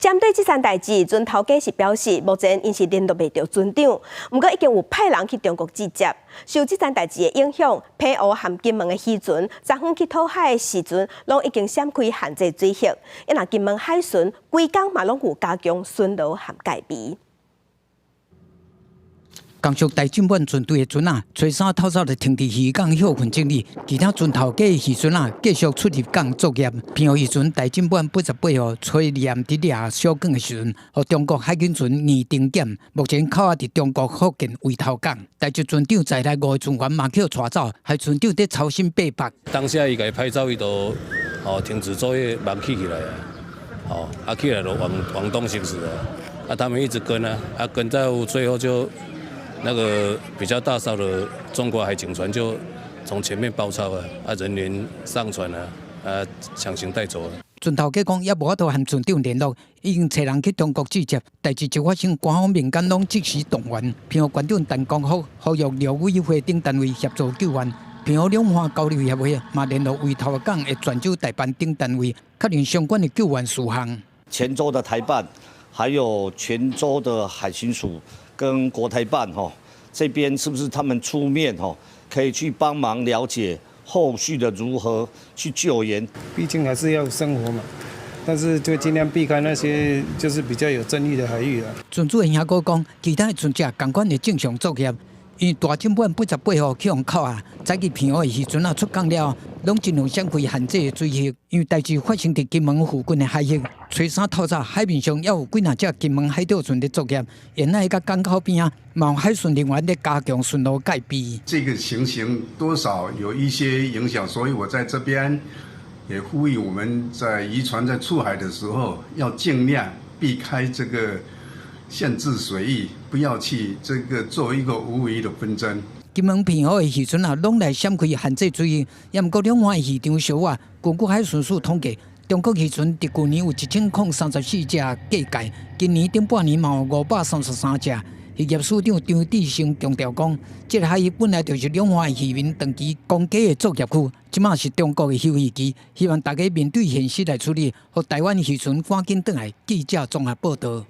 针对这件代志，准头家是表示，目前因是联络袂到船长，不过已经有派人去中国直接。受这件代志的影响，澎湖含金门的渔船，昨昏去讨海的时阵，拢已经闪开限制水域。因那金门海巡规工嘛拢有加强巡逻和戒备。 江属大金门船队的船啊，吹沙透早就停伫渔港休困整理，其他船头家渔船啊继续出入港作业。澎湖渔船大金门88号吹念伫掠小港的时阵，和中国海警船严定检，目前扣押伫中国福建围头港。台籍船长在内5个船员嘛去带走，海船长伫操心八百。当下伊甲伊拍照，伊都停止作业，忙起来啊，起来就往东行驶啊，他们一直跟啊，跟到最后就。 那个比较大艘的中国海警船就从前面包抄人员上船强行带走了。船头家讲也无法度和船长联络，已经找人去中国直接。代志就发生，官方民间拢即时动员。澎湖县长陈光福呼吁陆委会等单位协助救援。澎湖两岸交流协会嘛联络围头港的泉州代办等单位，确认相关的救援事项。泉州的台办，还有泉州的海巡署。 跟国台办这边是不是他们出面可以去帮忙了解后续的如何去救援？毕竟还是要生活嘛，但是就尽量避开那些就是比较有争议的海域啊。船主的兄哥讲，其他的船只同款的正常作业。 因为大金本88号去用扣啊，早起澎湖的渔船啊出港了，拢尽量闪开限制的水域。因为代志发生伫金门附近的海域，吹沙透早海面上也有几若只金门海钓船在作业，沿海甲港口边啊，有海巡人员在加强巡逻戒备。这个情形多少有一些影响，所以我在这边也呼吁我们在渔船在出海的时候，要尽量避开这个。 限制水域，不要去做一个无谓的纷争。金门澎湖的渔船啊，拢来闪开限制水域，也毋过两岸的渔场小啊。根据海巡署统计，中国渔船伫去年有1034只过界，今年顶半年嘛有533只。渔业署长张志成强调讲，这个海域本来就是两岸的渔民长期供给的作业区，即马是中国的休渔期，希望大家面对现实来处理，和台湾渔船赶紧转来。记者综合报道。